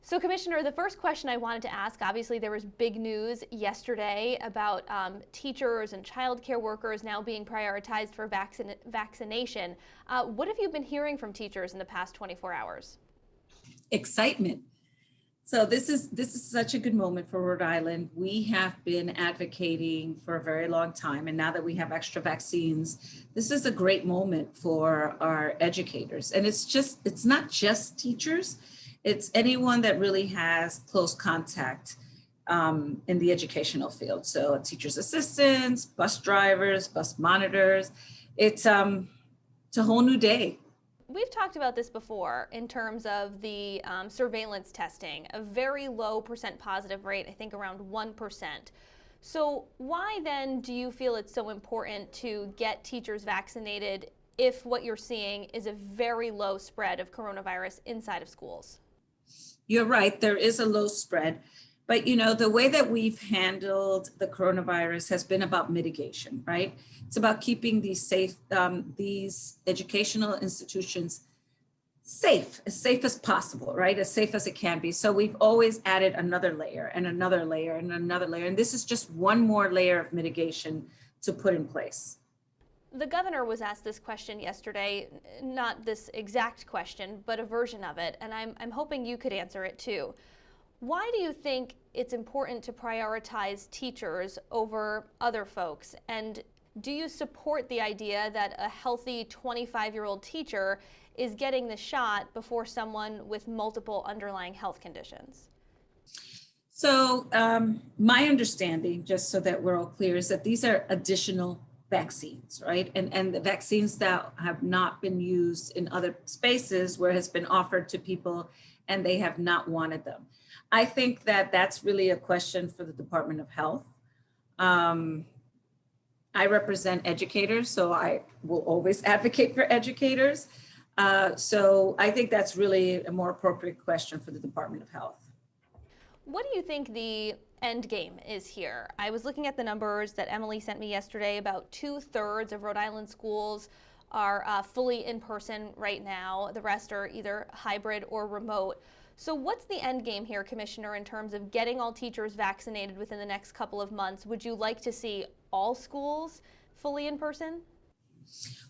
So, Commissioner, the first question I wanted to ask, obviously there was big news yesterday about teachers and childcare workers now being prioritized for vaccination. What have you been hearing from teachers in the past 24 hours? Excitement. So this is such a good moment for Rhode Island. We have been advocating for a very long time, and now that we have extra vaccines, this is a great moment for our educators. And it's not just teachers, it's anyone that really has close contact in the educational field. So teachers' assistants, bus drivers, bus monitors. It's a whole new day. We've talked about this before in terms of the surveillance testing, a very low percent positive rate, I think around 1%. So why then do you feel it's so important to get teachers vaccinated if what you're seeing is a very low spread of coronavirus inside of schools? You're right, there is a low spread. But the way that we've handled the coronavirus has been about mitigation, right? It's about keeping these educational institutions safe, as safe as possible, right? As safe as it can be. So we've always added another layer and another layer and another layer. And this is just one more layer of mitigation to put in place. The governor was asked this question yesterday, not this exact question, but a version of it. And I'm hoping you could answer it too. Why do you think it's important to prioritize teachers over other folks? And do you support the idea that a healthy 25-year-old teacher is getting the shot before someone with multiple underlying health conditions? So my understanding, just so that we're all clear, is that these are additional vaccines, right? And the vaccines that have not been used in other spaces where it has been offered to people and they have not wanted them. I think that that's really a question for the Department of Health. I represent educators, so I will always advocate for educators. So I think that's really a more appropriate question for the Department of Health. What do you think the end game is here? I was looking at the numbers that Emily sent me yesterday. About 2/3 of Rhode Island schools are fully in person right now. The rest are either hybrid or remote. So what's the end game here, Commissioner, in terms of getting all teachers vaccinated within the next couple of months? Would you like to see all schools fully in person?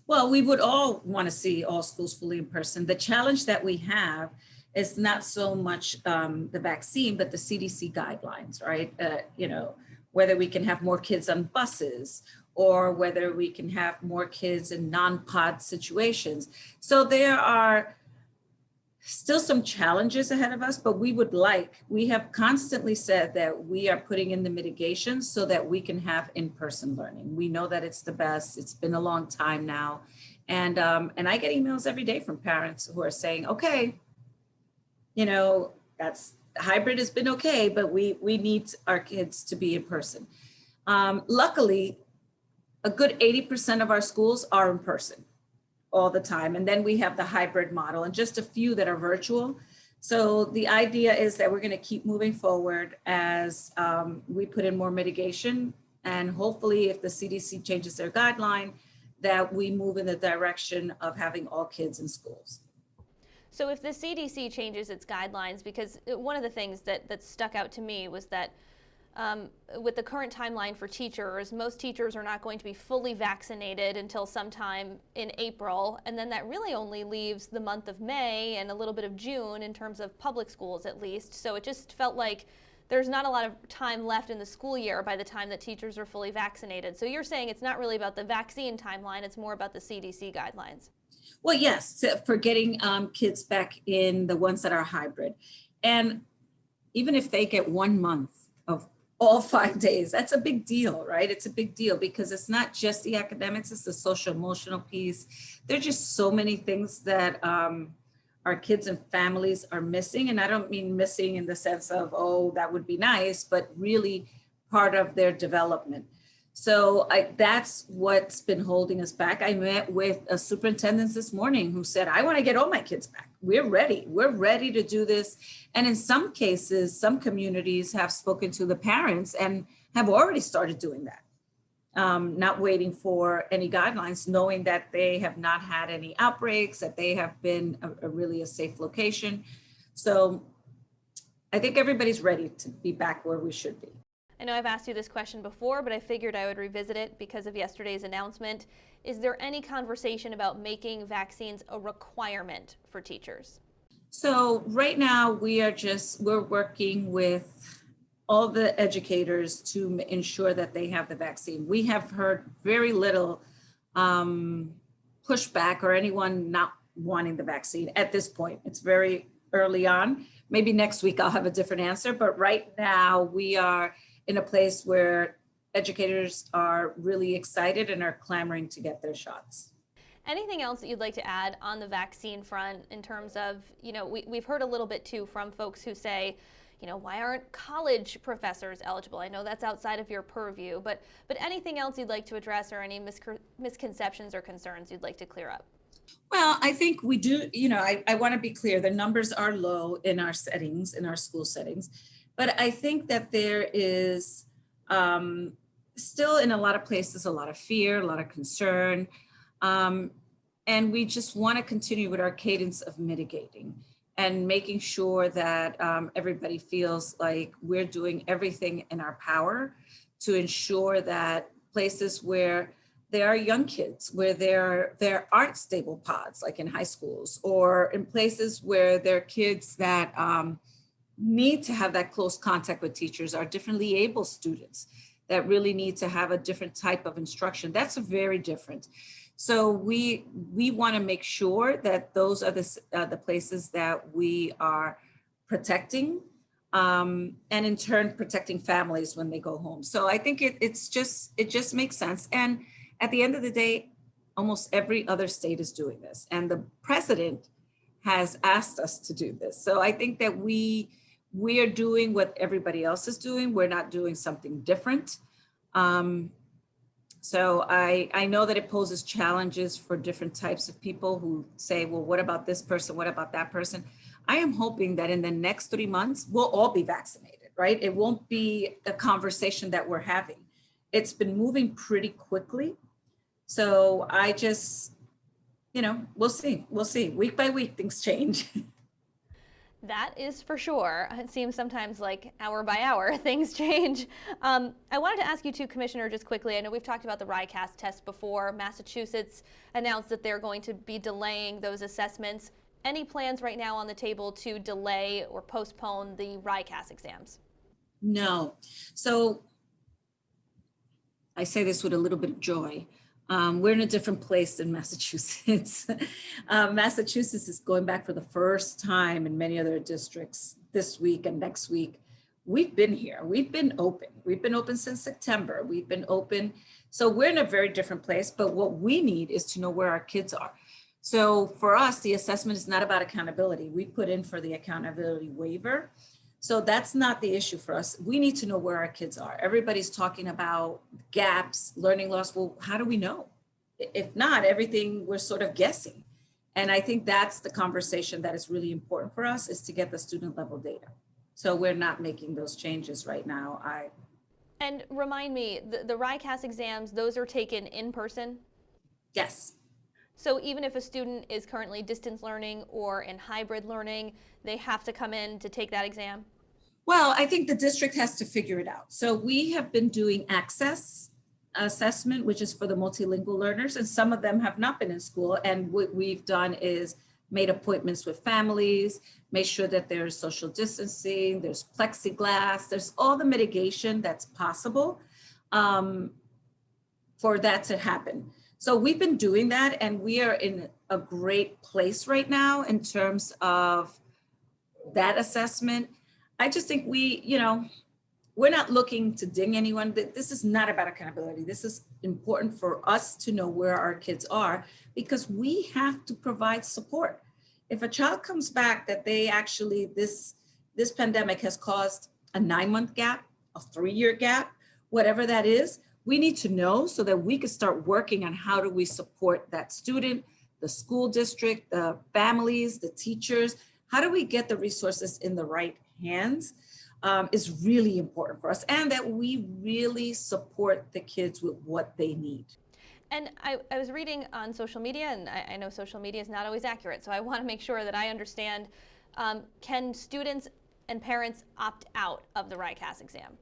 Well, we would all want to see all schools fully in person. The challenge that we have is not so much the vaccine, but the CDC guidelines, right? Whether we can have more kids on buses or whether we can have more kids in non-pod situations. So there are still some challenges ahead of us, but we have constantly said that we are putting in the mitigation so that we can have in-person learning. We know that it's the best. It's been a long time now. And I get emails every day from parents who are saying, okay, that's hybrid has been okay, but we need our kids to be in person. Luckily, a good 80% of our schools are in person all the time. And then we have the hybrid model and just a few that are virtual. So the idea is that we're going to keep moving forward as we put in more mitigation. And hopefully if the CDC changes their guideline, that we move in the direction of having all kids in schools. So if the CDC changes its guidelines, because one of the things that stuck out to me was that with the current timeline for teachers, most teachers are not going to be fully vaccinated until sometime in April. And then that really only leaves the month of May and a little bit of June in terms of public schools, at least. So it just felt like there's not a lot of time left in the school year by the time that teachers are fully vaccinated. So you're saying it's not really about the vaccine timeline, it's more about the CDC guidelines. Well, yes, for getting kids back in, the ones that are hybrid. And even if they get 1 month of all 5 days, that's a big deal, right? It's a big deal because it's not just the academics, it's the social emotional piece. There's just so many things that our kids and families are missing. And I don't mean missing in the sense of, oh, that would be nice, but really part of their development. So that's what's been holding us back. I met with a superintendent this morning who said, I want to get all my kids back. We're ready. We're ready to do this. And in some cases, some communities have spoken to the parents and have already started doing that. Not waiting for any guidelines, knowing that they have not had any outbreaks, that they have been a really safe location. So I think everybody's ready to be back where we should be. I know I've asked you this question before, but I figured I would revisit it because of yesterday's announcement. Is there any conversation about making vaccines a requirement for teachers? So right now we're working with all the educators to ensure that they have the vaccine. We have heard very little pushback or anyone not wanting the vaccine at this point. It's very early on. Maybe next week I'll have a different answer, but right now we are in a place where educators are really excited and are clamoring to get their shots. Anything else that you'd like to add on the vaccine front in terms of, we've heard a little bit too from folks who say, why aren't college professors eligible? I know that's outside of your purview, but anything else you'd like to address or any misconceptions or concerns you'd like to clear up? Well, I think we do, I want to be clear, the numbers are low in our settings, in our school settings, but I think that there is still in a lot of places, a lot of fear, a lot of concern. And we just want to continue with our cadence of mitigating and making sure that everybody feels like we're doing everything in our power to ensure that places where there are young kids, where there aren't stable pods, like in high schools, or in places where there are kids that need to have that close contact with teachers, are differently able students that really need to have a different type of instruction. That's very different. So we want to make sure that those are the places that we are protecting, and in turn protecting families when they go home. So I think it just makes sense. And at the end of the day, almost every other state is doing this, and the president has asked us to do this. So I think that we are doing what everybody else is doing. We're not doing something different. So I know that it poses challenges for different types of people who say, well, what about this person? What about that person? I am hoping that in the next 3 months, we'll all be vaccinated, right? It won't be a conversation that we're having. It's been moving pretty quickly. So I just, we'll see. We'll see. Week by week, things change. That is for sure. It seems sometimes like hour by hour things change. I wanted to ask you too, Commissioner, just quickly. I know we've talked about the RYCAST test before. Massachusetts announced that they're going to be delaying those assessments. Any plans right now on the table to delay or postpone the RYCAST exams? No. So I say this with a little bit of joy. We're in a different place than Massachusetts. Massachusetts is going back for the first time in many other districts this week and next week. We've been here. We've been open. We've been open since September. We've been open. So we're in a very different place. But what we need is to know where our kids are. So for us, the assessment is not about accountability. We put in for the accountability waiver. So that's not the issue for us. We need to know where our kids are. Everybody's talking about gaps, learning loss. Well, how do we know? If not, everything we're sort of guessing. And I think that's the conversation that is really important for us, is to get the student level data. So we're not making those changes right now. And remind me, the RYCAST exams, those are taken in person? Yes. So even if a student is currently distance learning or in hybrid learning, they have to come in to take that exam? Well, I think the district has to figure it out. So we have been doing access assessment, which is for the multilingual learners, and some of them have not been in school. And what we've done is made appointments with families, made sure that there's social distancing, there's plexiglass, there's all the mitigation that's possible for that to happen. So we've been doing that, and we are in a great place right now in terms of that assessment. I just think we're not looking to ding anyone. This is not about accountability. This is important for us to know where our kids are, because we have to provide support. If a child comes back that they actually, this pandemic has caused a 9-month gap, a 3-year gap, whatever that is, we need to know so that we can start working on how do we support that student, the school district, the families, the teachers. How do we get the resources in the right hands is really important for us, and that we really support the kids with what they need. And I was reading on social media, and I know social media is not always accurate, so I want to make sure that I understand. Can students and parents opt out of the RYCAST exam?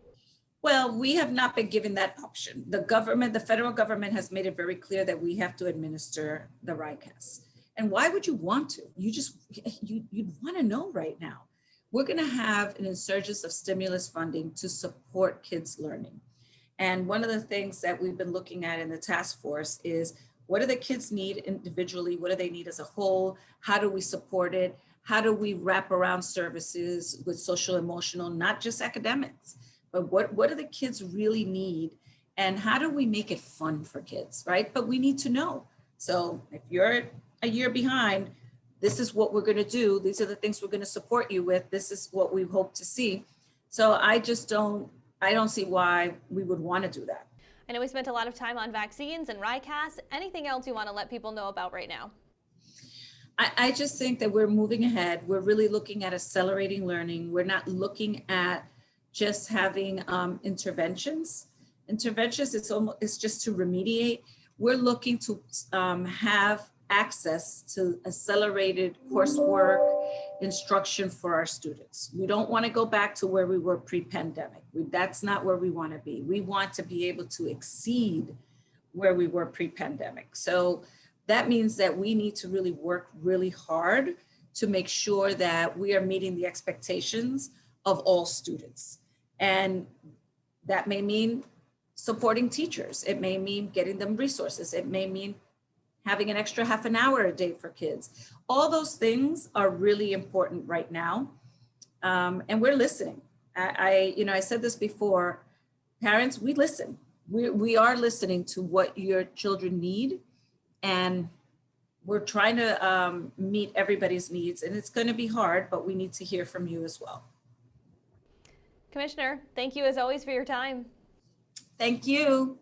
Well, we have not been given that option. The government, the federal government has made it very clear that we have to administer the RYCAST. And why would you want to? You'd want to know right now. We're going to have an insurgence of stimulus funding to support kids' learning. And one of the things that we've been looking at in the task force is, what do the kids need individually? What do they need as a whole? How do we support it? How do we wrap around services with social, emotional, not just academics? But what do the kids really need? And how do we make it fun for kids, right? But we need to know. So if you're a year behind, this is what we're going to do. These are the things we're going to support you with. This is what we hope to see. So I don't see why we would want to do that. I know we spent a lot of time on vaccines and RYCAST. Anything else you want to let people know about right now? I just think that we're moving ahead. We're really looking at accelerating learning. We're not looking at just having interventions. Interventions, it's just to remediate. We're looking to have access to accelerated coursework instruction for our students. We don't want to go back to where we were pre-pandemic. That's not where we want to be. We want to be able to exceed where we were pre-pandemic. So that means that we need to really work really hard to make sure that we are meeting the expectations of all students. And that may mean supporting teachers. It may mean getting them resources. It may mean having an extra half an hour a day for kids. All those things are really important right now. And we're listening. I said this before, parents, we listen. We are listening to what your children need. And we're trying to meet everybody's needs. And it's going to be hard, but we need to hear from you as well. Commissioner, thank you as always for your time. Thank you.